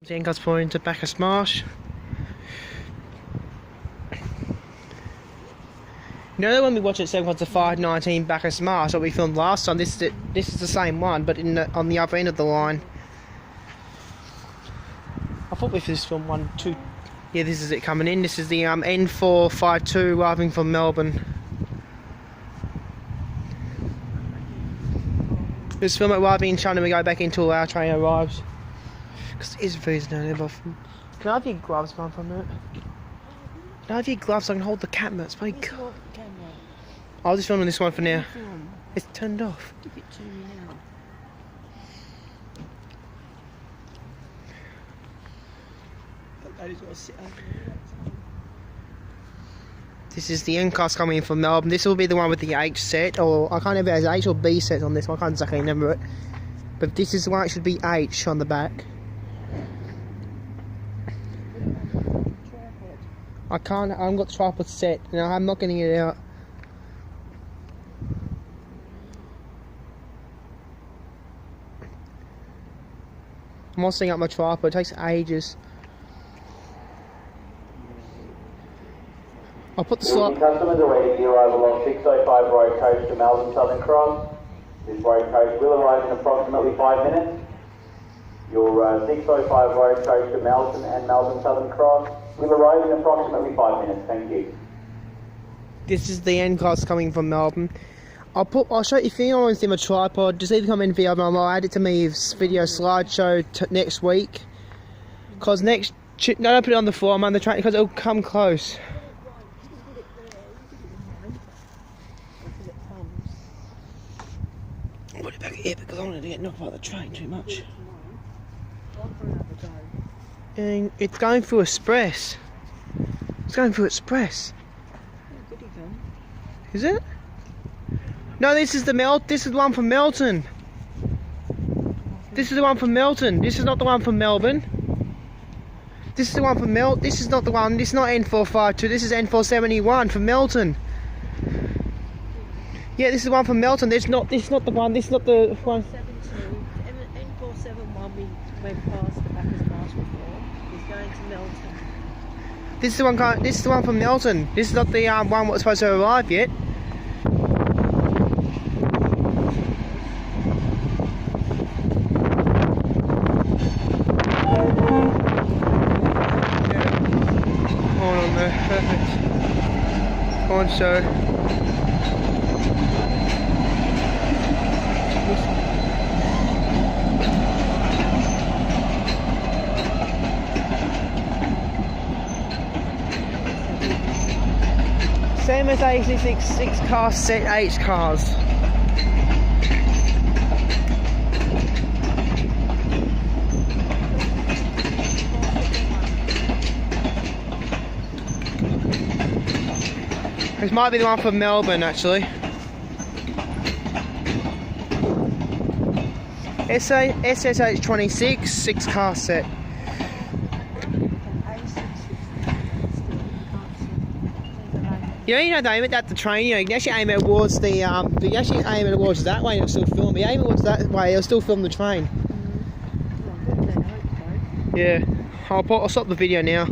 The N471 point to Bacchus Marsh. You know when we watched it 519 Bacchus Marsh that we filmed last time, this is the same one, but on the other end of the line. I thought we just filmed 1, 2. Yeah, this is it coming in. This is the N452 arriving from Melbourne. This film arriving in China, we go back until our train arrives. Because it is freezing down there. Can I have your gloves, man, for a minute? Can I have your gloves so I can hold the camera? It's very cool. I'll just film this one for now. It's turned off. Give it to me now. This is the end cast coming in from Melbourne. This will be the one with the H set, or I can't remember if it has H or B set on this one. I can't exactly remember it. But this is the one, it should be H on the back. I haven't got the tripod set. No, I'm not getting it out. I'm also setting up my tripod, it takes ages. I'll put the slot. Customers are waiting the arrival on 605 road coach to Melbourne Southern Cross. This road coach will arrive in approximately 5 minutes. Your 605 road coach to Melbourne and Melbourne Southern Cross will arrive in approximately 5 minutes. Thank you. This is the end cast coming from Melbourne. I'll show you, if you want to see my tripod, just either come in video, I'll add it to my video slideshow next week. Cause don't put it on the floor, I'm on the train, because it'll come close. I'll put it back here because I wanted to get knocked by the train too much. And it's going through express. It's going through express. Is it? No, this is the one from Melton. This is the one from Melton. This is not the one from Melbourne. This is the one from This is not the one. This is not N452. This is N471 from Melton. Yeah, this is the one from Melton. This is not the one. This is not the one. N471 we went past the Bacchus Marsh before. He's going to Melton. This is the one. This is the one from Melton. This is not the one that's supposed to arrive yet. Hold on there. Perfect. On show. Same as 86 cars set H cars. This might be the one from Melbourne actually. SSH26 6 car set. You know, they aim it at the train. You know, you can actually aim it towards the. You actually aim it towards that way, and it'll still film. You aim it towards that way, it'll still film the train. Yeah, I'll stop the video now.